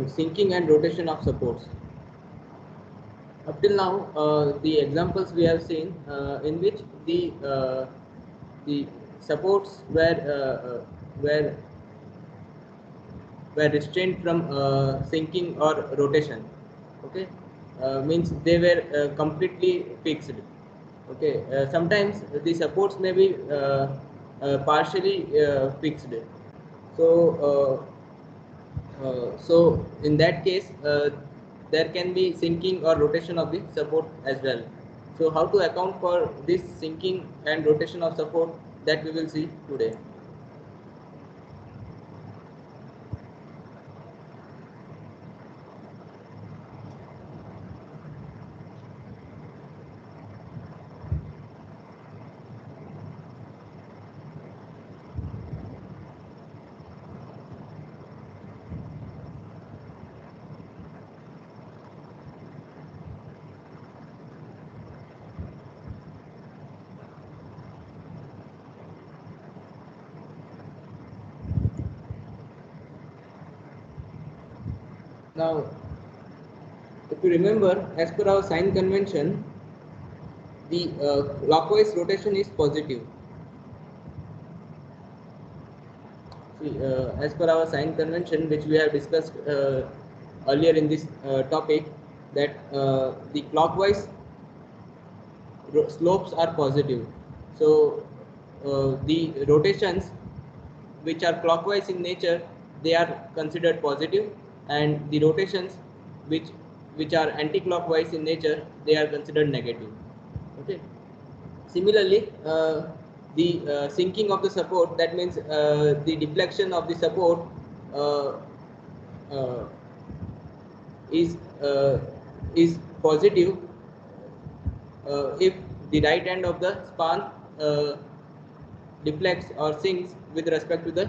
sinking and rotation of supports. Up till now, the examples we have seen in which the supports were were restrained from sinking or rotation. Okay, means they were completely fixed. Okay, sometimes the supports may be partially fixed. So uh, uh, so in that case, there can be sinking or rotation of the support as well. So how to account for this sinking and rotation of support, that we will see today. Now, if you remember, as per our sign convention, the clockwise rotation is positive. See, as per our sign convention, which we have discussed earlier in this topic, that the clockwise slopes are positive. So, the rotations which are clockwise in nature, they are considered positive, and the rotations which which are anti-clockwise in nature, they are considered negative. Okay. Similarly, the sinking of the support, that means the deflection of the support uh, uh, is uh, is positive if the right end of the span uh, deflects or sinks with respect to the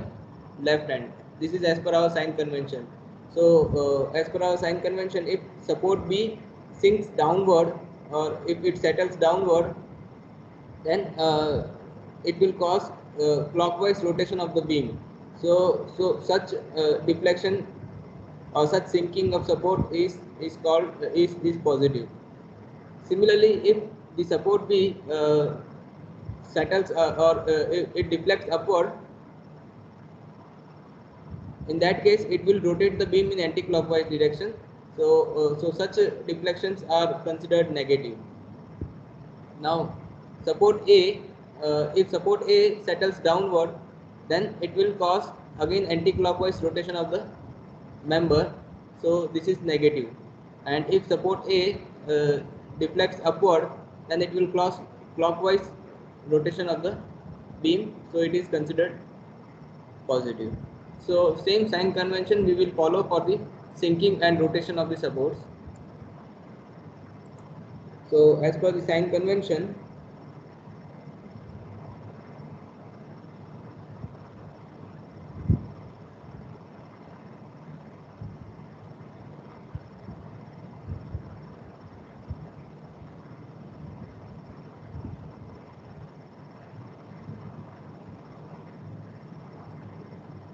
left hand. This is as per our sign convention. So, as per our sign convention, if support B sinks downward or if it settles downward, then it will cause clockwise rotation of the beam. So such deflection or such sinking of support is called is positive. Similarly, if the support B settles or it deflects upward, in that case it will rotate the beam in anti-clockwise direction. So such deflections are considered negative. Now, support A, if support A settles downward, then it will cause again anti-clockwise rotation of the member. So this is negative. And if support A deflects upward, then it will cause clockwise rotation of the beam. So it is considered positive. So same sign convention we will follow for the sinking and rotation of the supports. So as per the sign convention,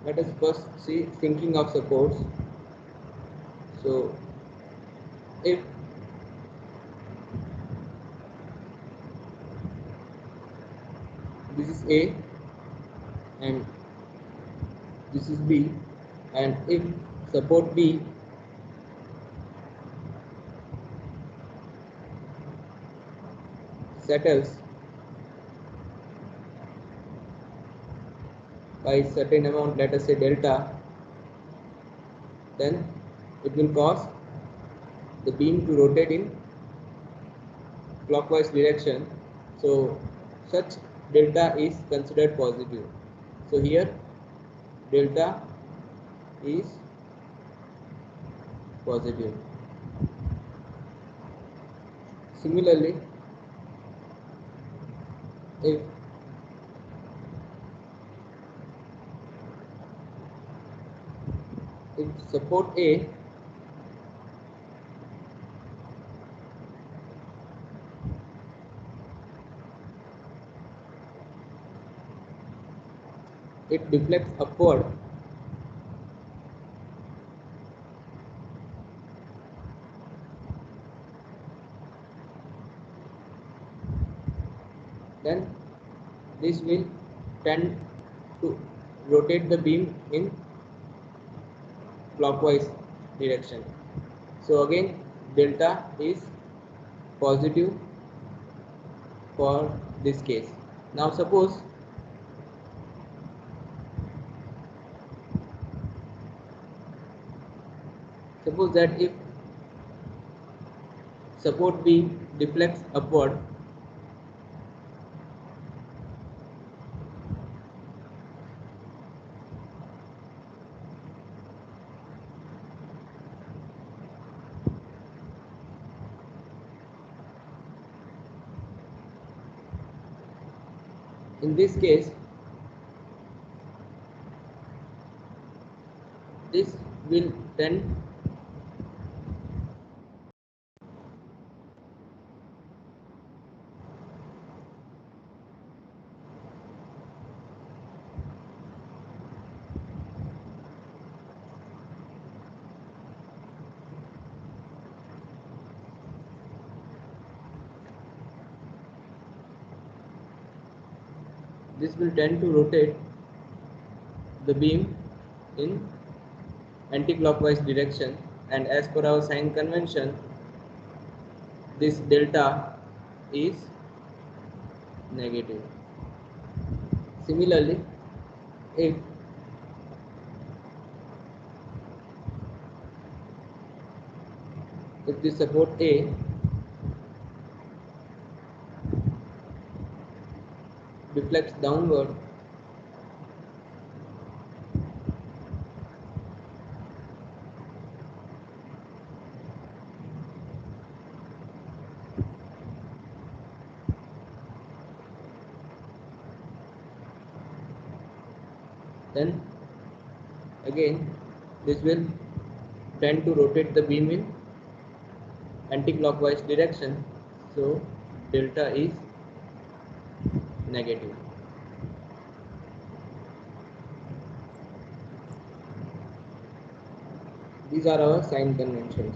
let us first see sinking of supports. So if this is A and this is B, and if support B settles by certain amount, let us say delta, then it will cause the beam to rotate in clockwise direction. So such delta is considered positive. So here delta is positive. Similarly, if support A it deflects upward, then this will tend to rotate the beam in clockwise direction. So again delta is positive for this case. Now suppose that if support beam deflects upward, in this case this will tend to rotate the beam in anti-clockwise direction, and as per our sign convention this delta is negative. Similarly, if the support A deflects downward, then again this will tend to rotate the beam in anti-clockwise direction, so delta is negative. These are our sign conventions.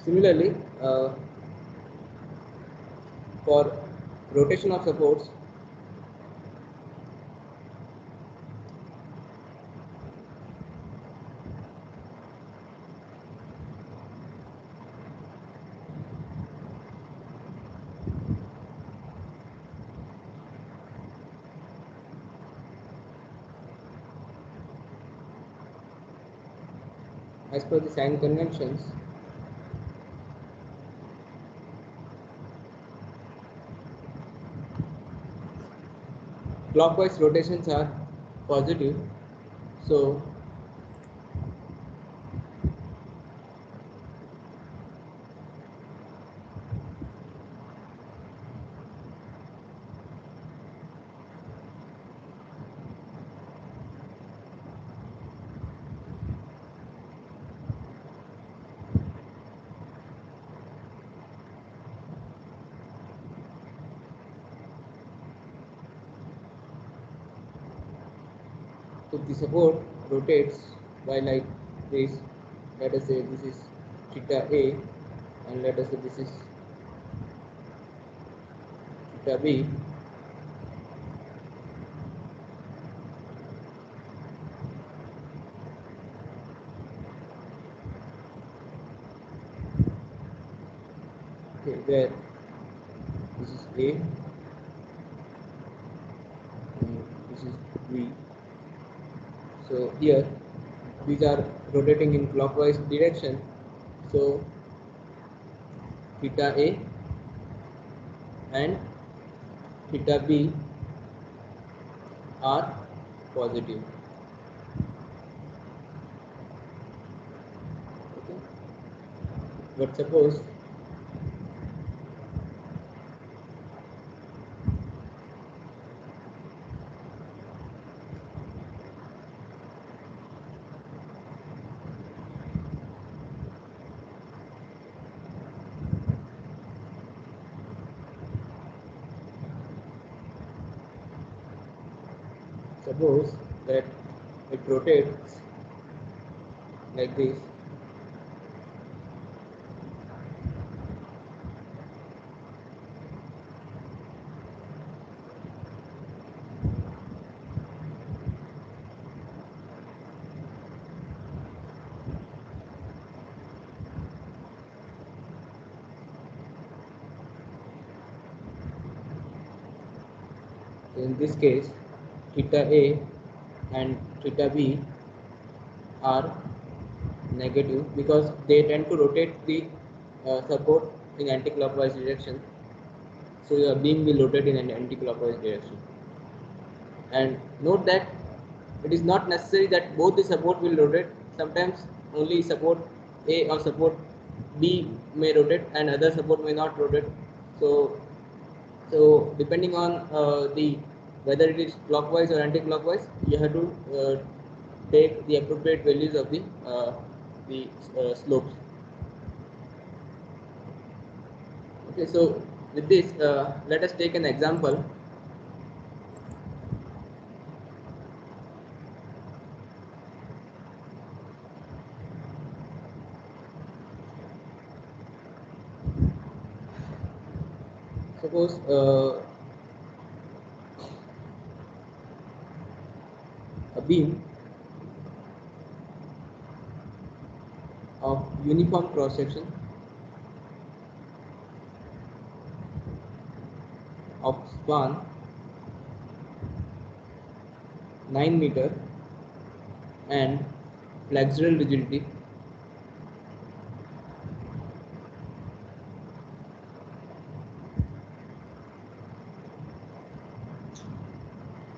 Similarly, for rotation of supports, as per the sign conventions, clockwise rotations are positive, so if the support rotates by like this, let us say this is theta A and let us say this is theta B, okay, where this is A and this is B. So here these are rotating in clockwise direction, so theta A and theta B are positive. Okay. But suppose suppose that it rotates like this. In this case, theta A and theta B are negative because they tend to rotate the support in anti-clockwise direction. So your beam will rotate in an anti-clockwise direction. And note that it is not necessary that both the support will rotate. Sometimes only support A or support B may rotate and other support may not rotate. So depending on the whether it is clockwise or anti-clockwise, you have to take the appropriate values of the slopes. Okay, so with this, let us take an example. Suppose a beam of uniform cross section of span 9 meter and flexural rigidity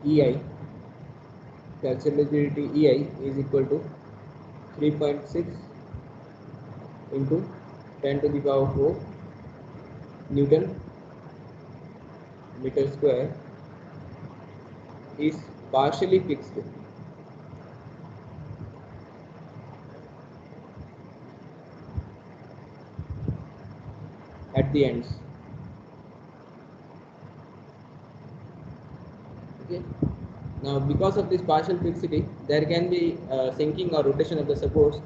EI, flexural rigidity EI is equal to 3.6 into 10 to the power 4 Newton meter square, is partially fixed at the ends. Okay. Now, because of this partial fixity, there can be sinking or rotation of the supports.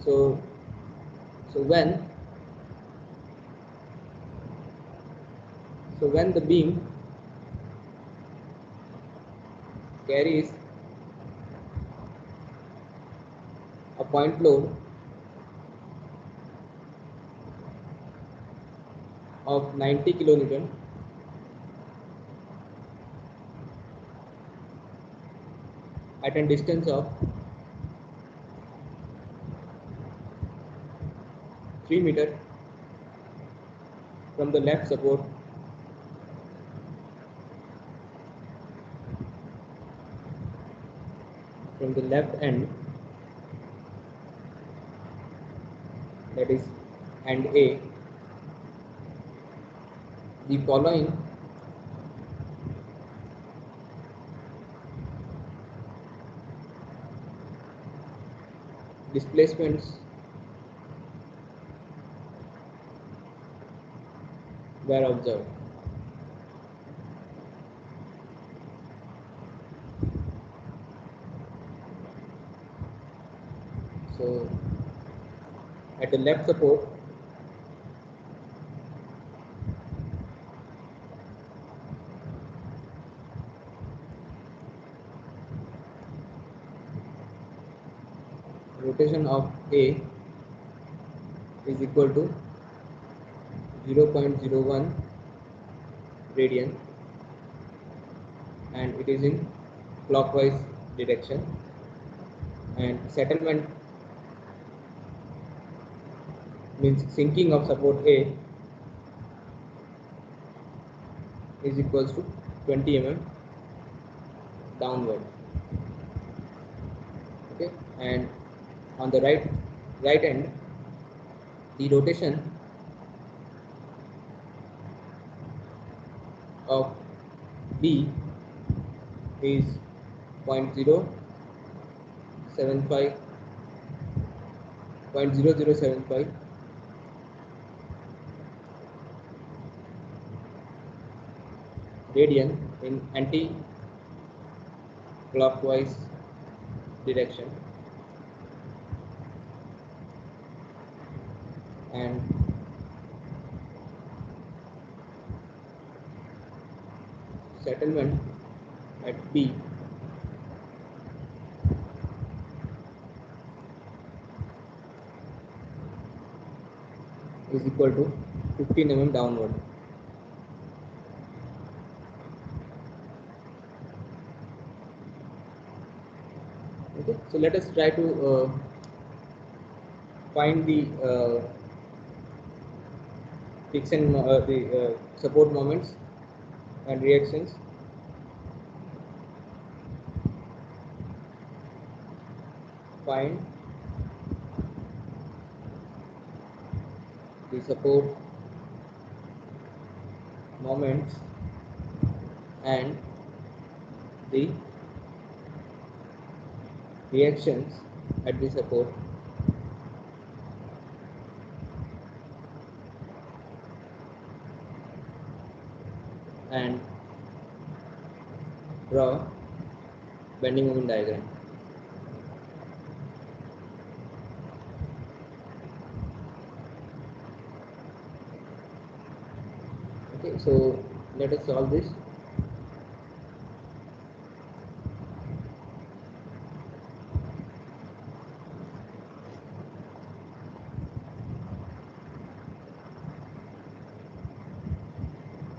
So when the beam carries a point load of 90 kilonewton at a distance of 3 meter from the left support, from the left end, that is end A, the following displacements were observed. So at the left support, rotation of A is equal to 0.01 radian and it is in clockwise direction, and settlement means sinking of support A is equals to 20 mm downward. Okay, and on the right end, the rotation of B is 0.0075 radian in anti-clockwise direction, and settlement at B is equal to 15 mm downward. Okay, so let us try to find the support moments and reactions. Find the support moments and the reactions at the support and draw bending moment diagram. Okay, so let us solve this.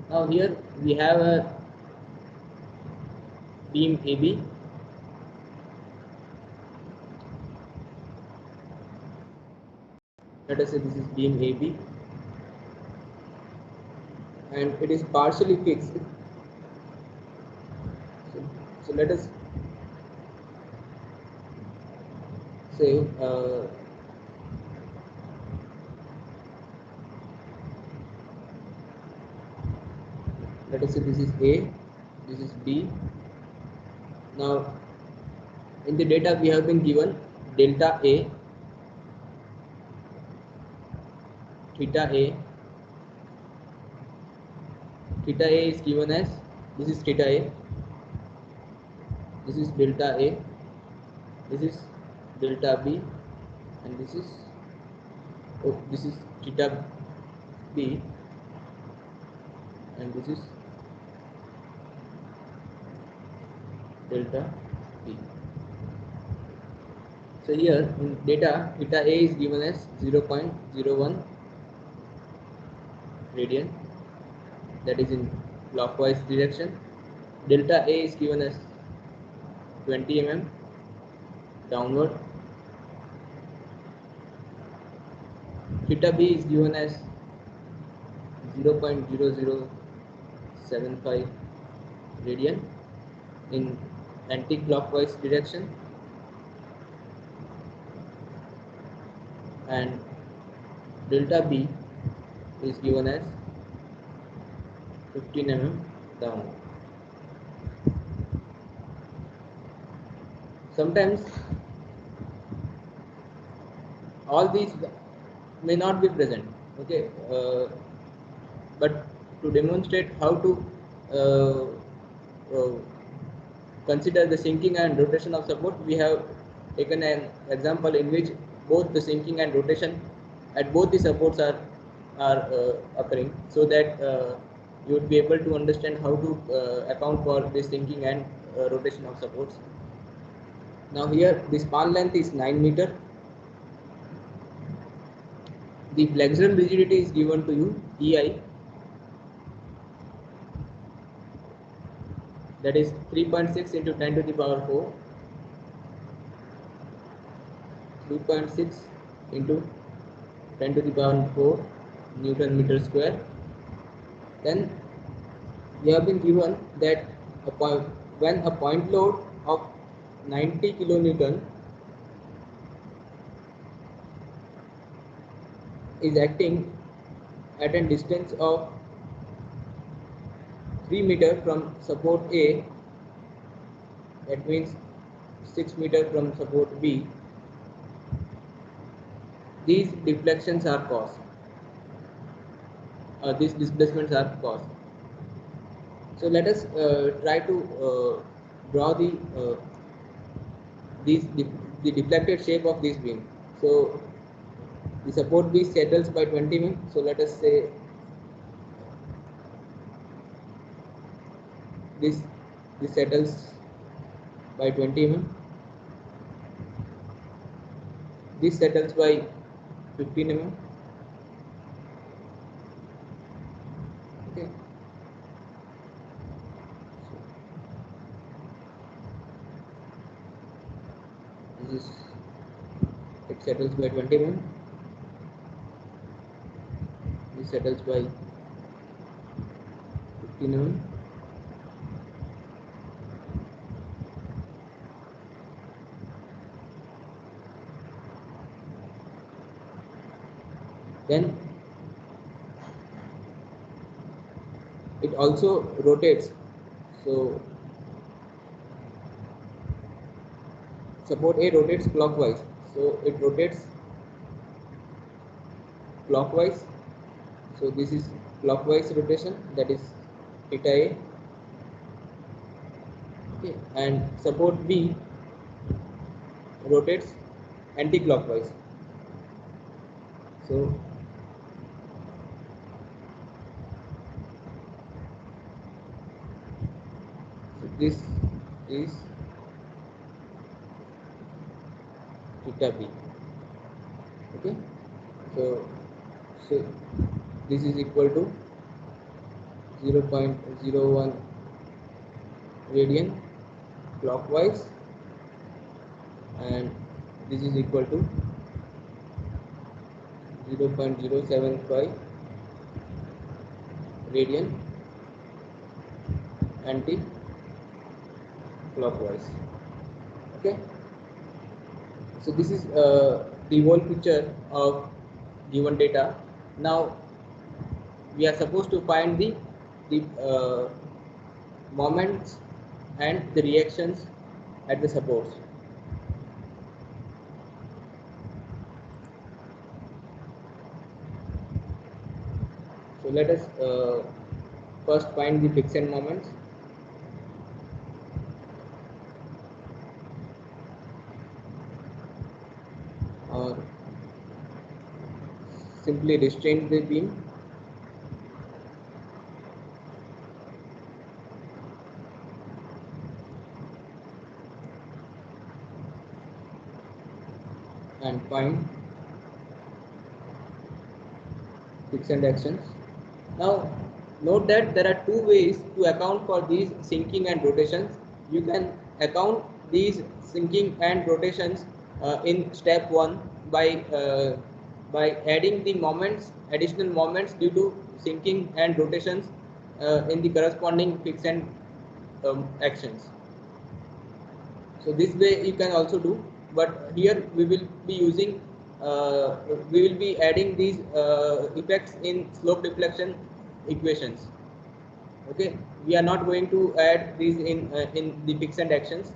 Now here we have a beam AB. Let us say this is beam AB and it is partially fixed. So let us say let us say this is A, this is B. Now in the data we have been given delta A, theta A. Theta A is given as, this is theta A, this is delta A, this is delta B, and this is theta B, and this is delta B. So here in data, theta A is given as 0.01 radian, that is in clockwise direction. Delta A is given as 20 mm downward. Theta B is given as 0.0075 radian in anti-clockwise direction, and delta B is given as 15 mm downward. Sometimes all these may not be present, okay, but to demonstrate how to consider the sinking and rotation of support, we have taken an example in which both the sinking and rotation at both the supports are occurring, so that you would be able to understand how to account for the sinking and rotation of supports. Now here the span length is 9 meter. The flexural rigidity is given to you, EI, that is 3.6 into 10 to the power 4, 3.6 into 10 to the power 4 Newton meter square. Then we have been given that when a point load of 90 kilonewton is acting at a distance of 3 meter from support A, that means 6 meter from support B, these deflections are caused, these displacements are caused. So let us try to draw the the deflected shape of this beam. So the support B settles by 20 mm. So let us say this settles by 20 mm. This settles by 15 mm. Okay. This is, it settles by 20 mm. This settles by 15 mm. Then it also rotates. So support A rotates clockwise. So it rotates clockwise. So this is clockwise rotation, that is theta A. Okay. And support B rotates anti-clockwise. So this is theta B. Okay. So this is equal to 0.01 radian clockwise, and this is equal to 0.075 radian anti-clockwise. Okay. So this is the whole picture of given data. Now we are supposed to find the moments and the reactions at the supports. So let us first find the fixed moments. Or simply restrain the beam. And find fixed actions. Now note that there are two ways to account for these sinking and rotations. You can account these sinking and rotations in step 1 by adding the moments, additional moments due to sinking and rotations in the corresponding fixed actions. So this way you can also do, but here we will be using we will be adding these effects in slope deflection equations. Okay, we are not going to add these in the fixed actions,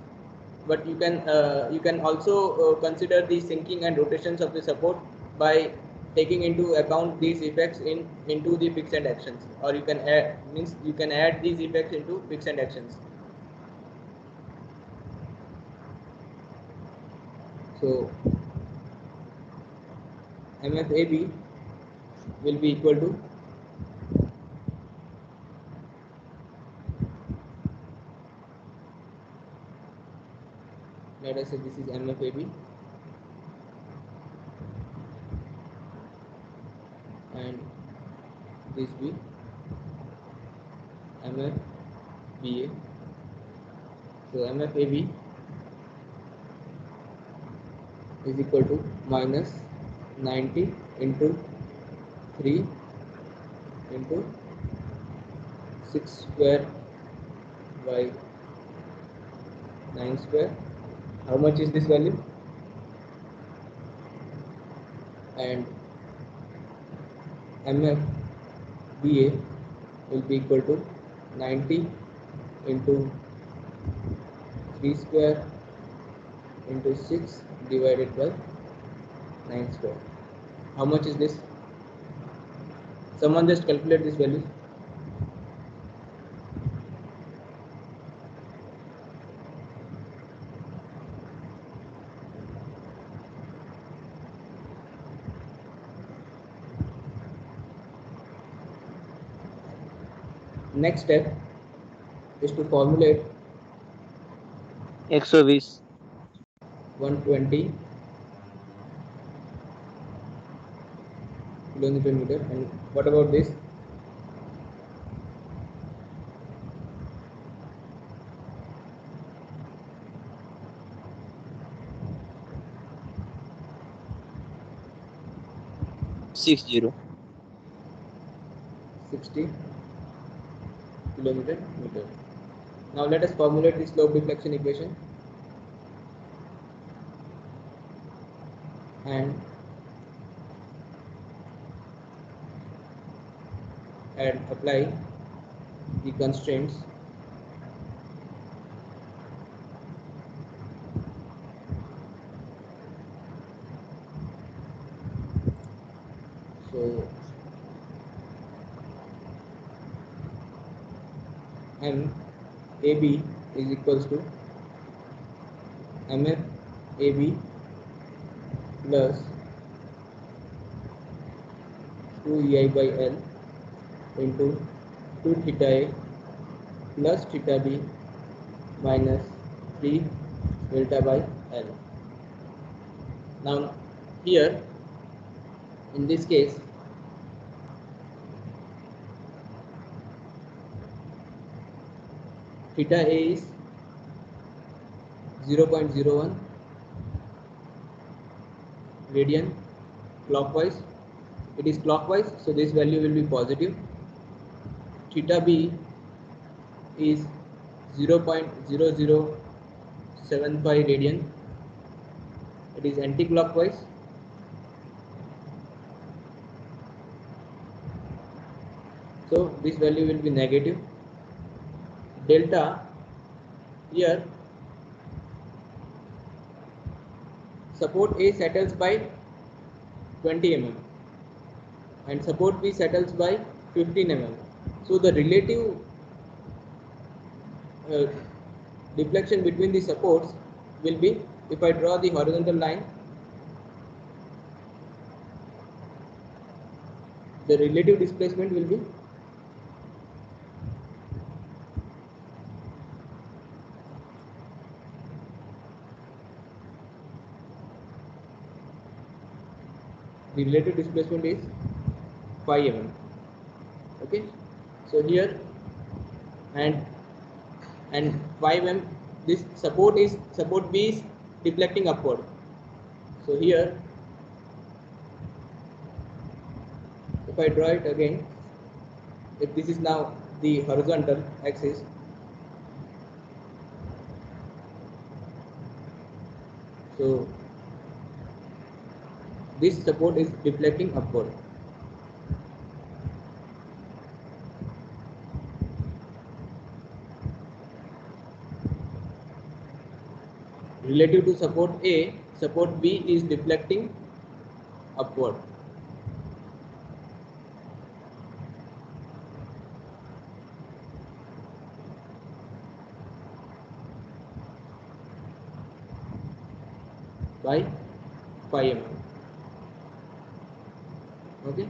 but you can also consider the sinking and rotations of the support by taking into account these effects into the fixed actions, or you can add these effects into fixed actions. So MFAB will be equal to let us say this is MFAB and this be MFBA. So MFAB is equal to minus 90 into 3 into 6 square by 9 square. How much is this value? And MFBA will be equal to 90 into 3 square into 6 divided by 9 square. How much is this? Someone just calculate this value. Next step is to formulate 120 120 kilonewton meter. And what about this? six zero 60 kilometer meter. Now let us formulate the slope deflection equation and apply the constraints. So M AB is equals to MF AB plus 2 EI by L into 2 theta A plus theta B minus 3 delta by L. Now here in this case theta A is 0.01 radian clockwise. It is clockwise, so this value will be positive. Theta B is 0.0075 radian. It is anti-clockwise. So this value will be negative. Delta here, support A settles by 20 mm and support B settles by 15 mm. So the relative deflection between the supports will be, if I draw the horizontal line, the relative displacement will be is 5 mm. Okay, so here and 5 mm, this support B is deflecting upward. So here if I draw it again, if this is now the horizontal axis, so this support is deflecting upward. Relative to support A, support B is deflecting upward. By 5 mm. Okay,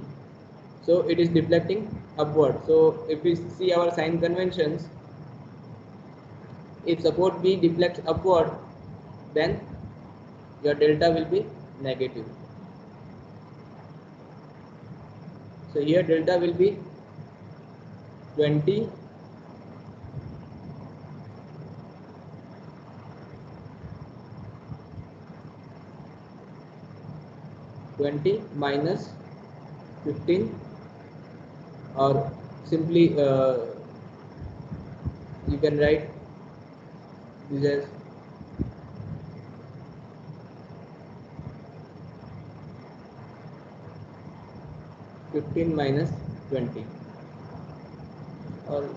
so it is deflecting upward. So if we see our sign conventions, if support B deflects upward, then your delta will be negative. So here delta will be 20 minus 15, or simply you can write this as 15 minus 20, or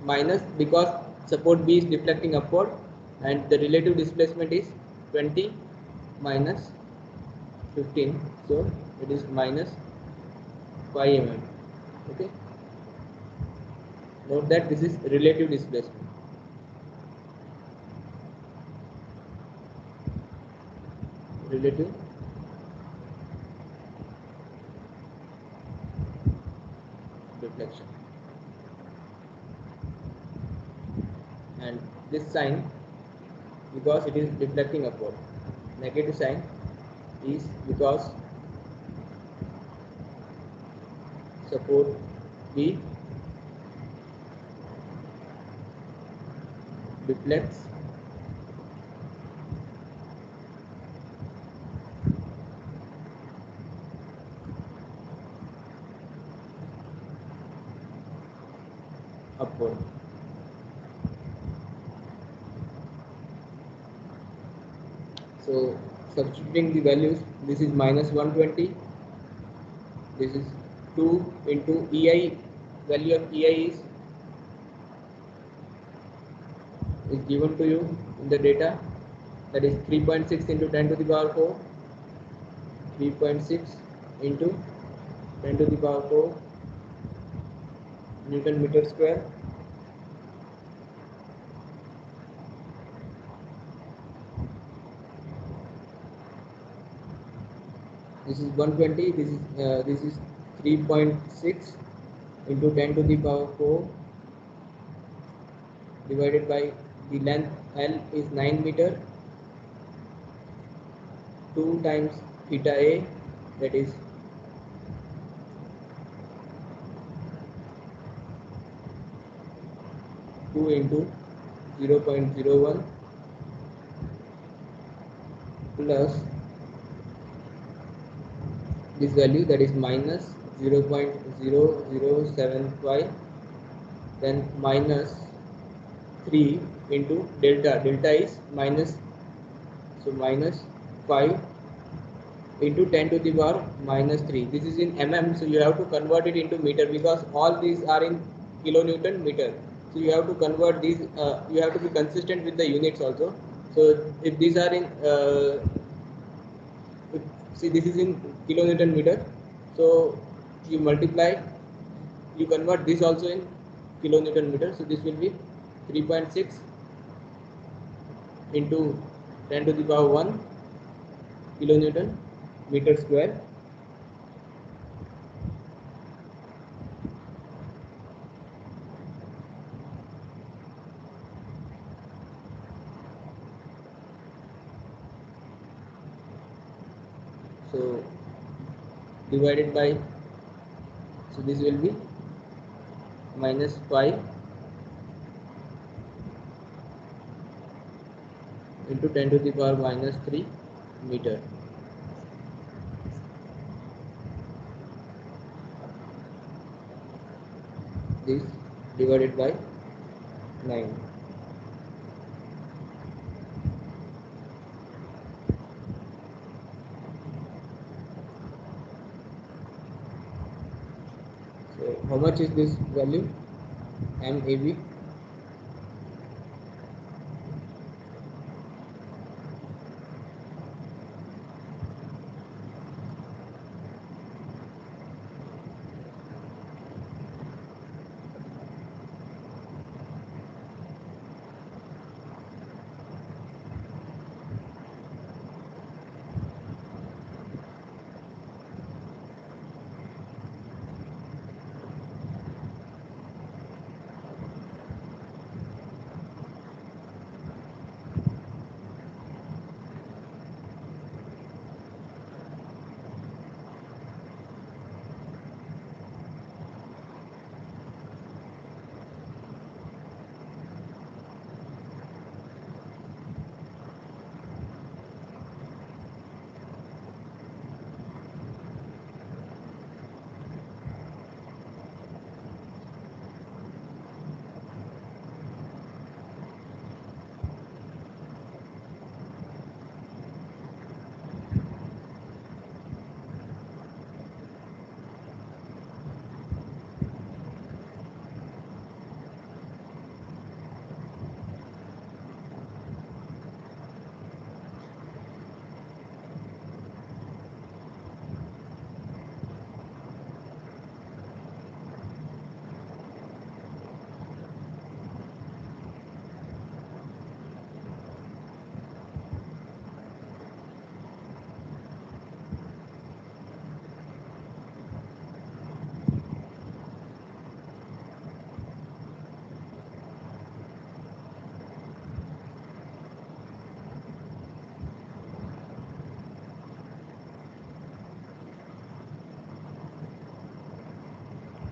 minus, because support B is deflecting upward and the relative displacement is 20 minus 15, so it is minus 5 mm. Okay, note that this is relative displacement. Relative deflection. And this sign, because it is deflecting upward. Negative sign is because support B deflects upward. So substituting the values, this is minus 120, this is 2 into EI, value of EI is given to you in the data, that is 3.6 into 10 to the power 4, 3.6 into 10 to the power 4 Newton meter square. This is 120, this is 3.6 into 10 to the power 4 divided by the length L is 9 meter, 2 times theta A, that is 2 into 0.01 plus this value, that is minus 0.0075, then minus 3 into delta, delta is minus, so minus 5 into 10 to the power minus 3. This is in mm, so you have to convert it into meter because all these are in kilonewton meter. So you have to convert these, you have to be consistent with the units also. So if these are in, see this is in kilonewton meter, so you multiply, you convert this also in kilonewton meter. So this will be 3.6 into 10 to the power 1 kilonewton meter square. So divided by, so this will be minus 5 into 10 to the power minus 3 meter. This divided by 9. So how much is this value? MAV.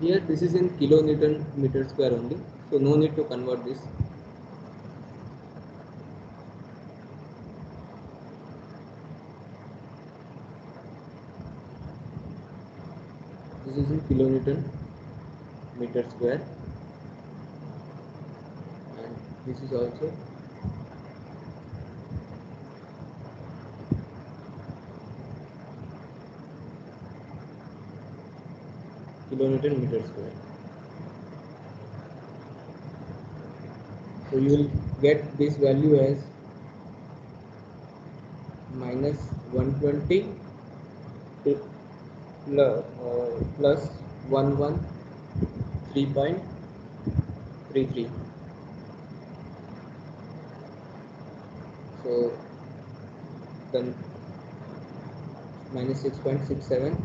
Here this is in kilonewton meter square only, so no need to convert this. This is in kilonewton meter square, and this is also kilonewton meter square. So you will get this value as minus 120 plus 113.33. So then minus 6.67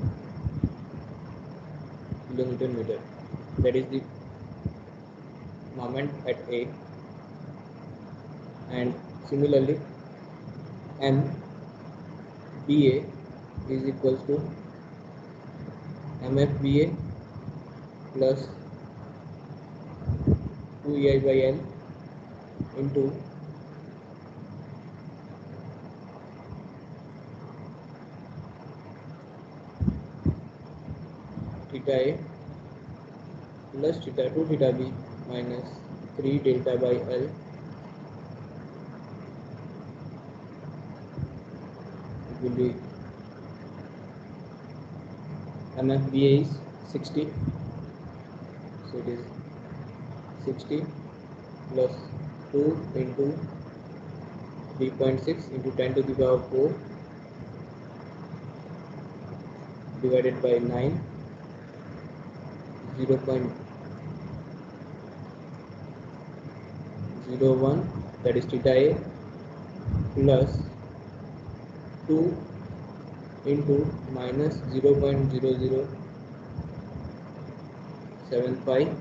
kilonewton meter. That is the moment at A. And similarly, MBA is equals to MFBA plus 2EI by L into theta A plus theta 2 theta B minus 3 delta by L it will be MFBA is 60, so it is 60 plus 2 into 3.6 into 10 to the power 4 divided by 9, 0.01, that is theta A, plus 2 into minus 0.0075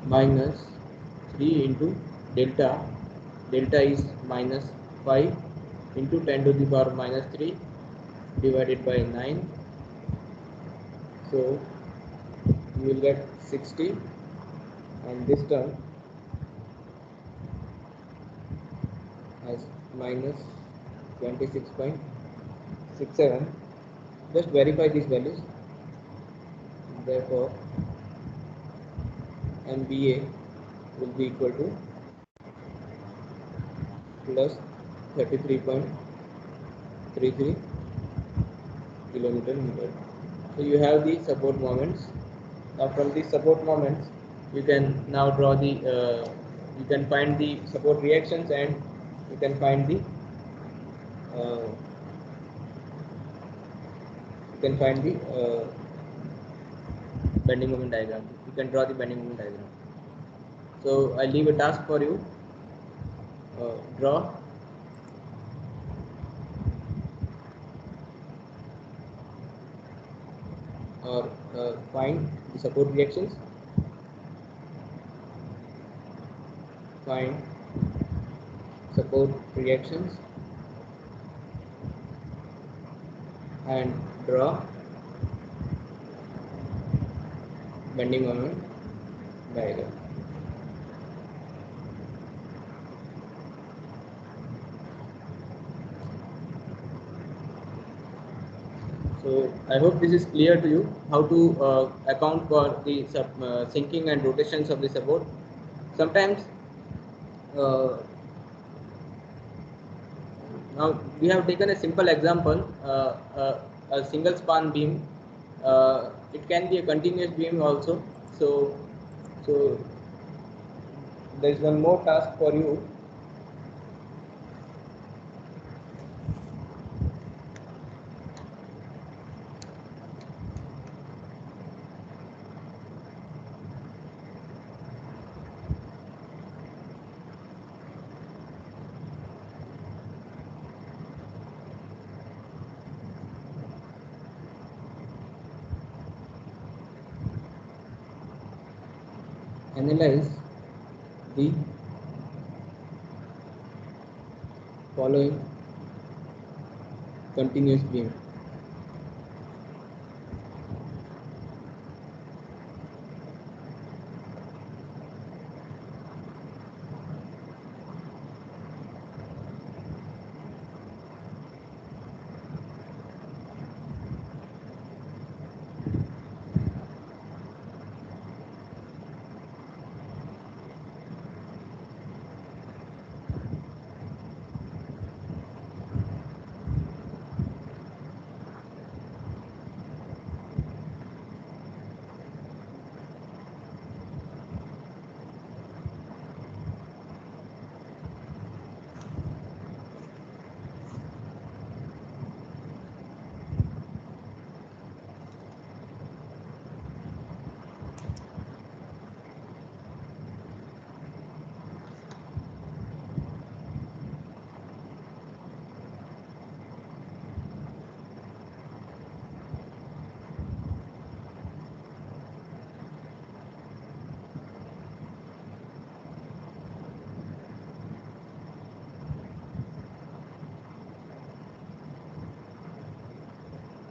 minus 3 into delta is minus 5 into 10 to the power minus 3 divided by 9. So you will get 60, and this term as minus 26.67. Just verify these values. Therefore, MBA will be equal to plus 33.33 kilonewton meter. So you have the support moments. Now from these support moments, you can now draw the you can find the support reactions, and you can find the bending moment diagram. You can draw the bending moment diagram. So I leave a task for you. Draw or find the support reactions. Find support reactions and draw bending moment diagram. So I hope this is clear to you how to account for the sinking and rotations of the support. Sometimes now we have taken a simple example, a single span beam. It can be a continuous beam also. So there is one more task for you. Analyze the following continuous beam.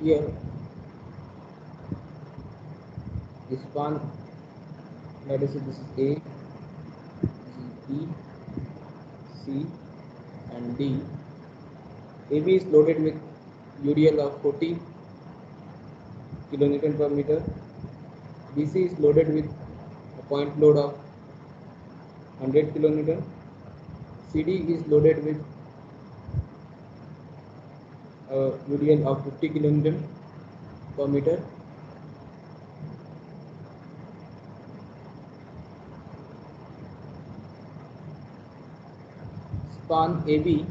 Here the span, let us say this is A, this is B, C and D. AB is loaded with UDL of 40 kilonewton per meter. BC is loaded with a point load of 100 kilonewton. CD is loaded with a UDL of 50 kilonewton per meter. Span AB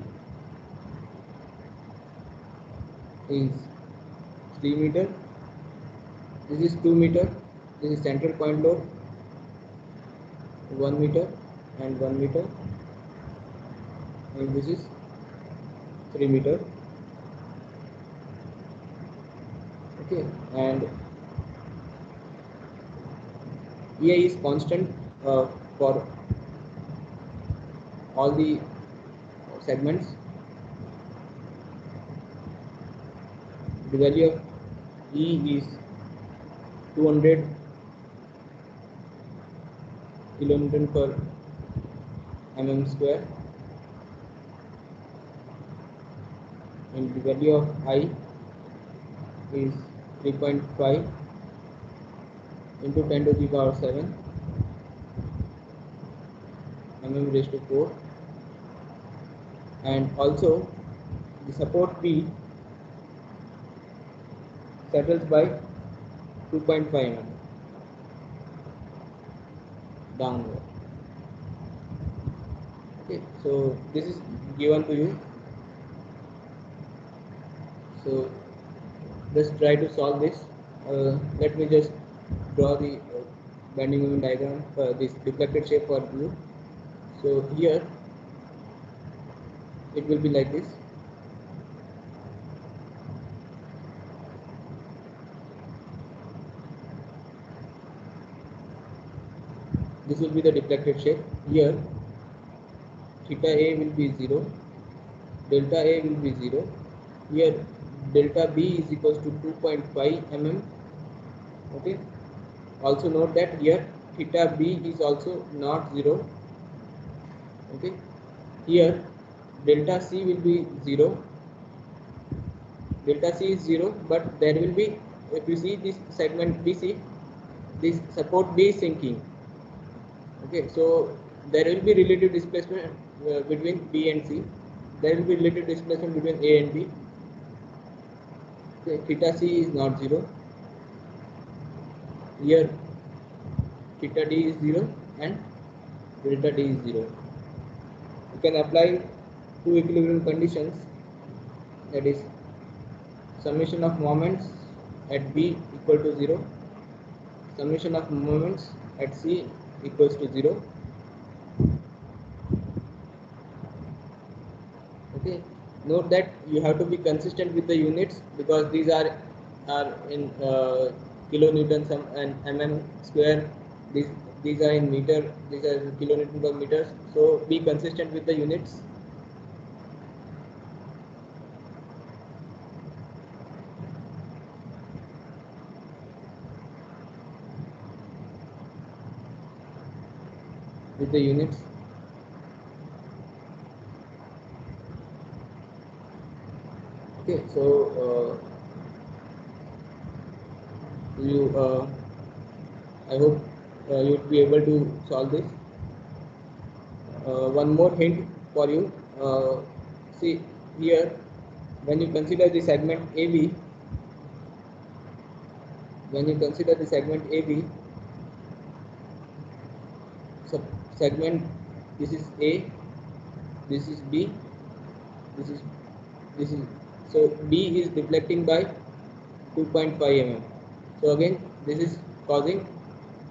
is 3 meter. This is 2 meter. This is central point load 1 meter and 1 meter, and this is 3 meter. Okay, and EI is constant for all the segments. The value of E is 200 kilonewton per mm square, and the value of I is 3.5 into 10 to the power 7 mm raised to 4, and also the support B settles by 2.5 mm downward. Okay, so this is given to you. So just try to solve this. Let me just draw the bending moment diagram for this deflected shape for you. So here it will be like this. This will be the deflected shape. Here theta A will be 0, delta A will be 0. Here delta B is equals to 2.5 mm. Okay. Also note that here theta B is also not 0. Okay. Here delta C will be 0. Delta C is 0, but there will be, if you see this segment BC, this support B is sinking. Okay, so there will be relative displacement between B and C. There will be relative displacement between A and B. Okay, theta C is not 0. Here theta D is 0 and delta D is 0. You can apply two equilibrium conditions, that is summation of moments at B equal to 0, summation of moments at C equals to 0. Okay, note that you have to be consistent with the units because these are in kilonewtons and mm square. These are in meter. These are kilonewton per meters. So be consistent with the units. With the units. Okay, so I hope you'll be able to solve this. One more hint for you. See here, when you consider the segment AB, segment, this is A, this is B, this is so B is deflecting by 2.5 mm. So again this is causing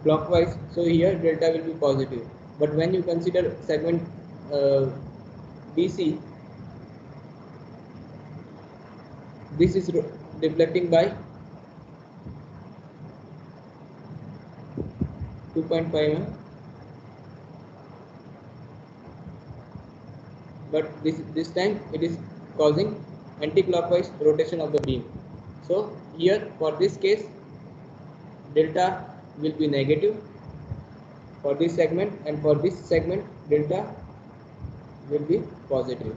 clockwise, so here delta will be positive. But when you consider segment BC, this is deflecting by 2.5 mm, but this time it is causing anti-clockwise rotation of the beam. So here for this case, delta will be negative for this segment, and for this segment delta will be positive.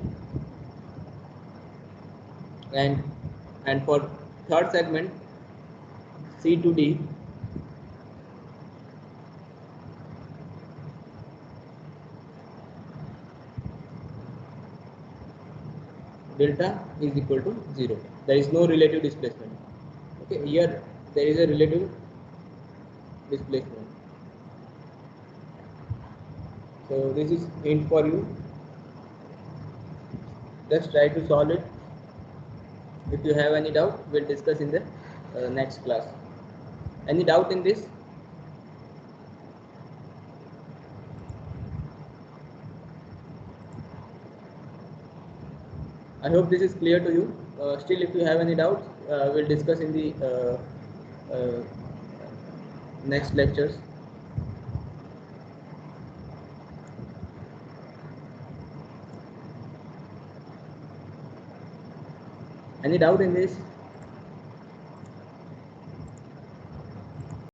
And for third segment, C to D, delta is equal to 0. There is no relative displacement. Okay, here there is a relative displacement. So this is hint for you. Just try to solve it. If you have any doubt, we'll discuss in the next class. Any doubt in this? I hope this is clear to you. Still, if you have any doubts, we'll discuss in the next lectures. Any doubt in this?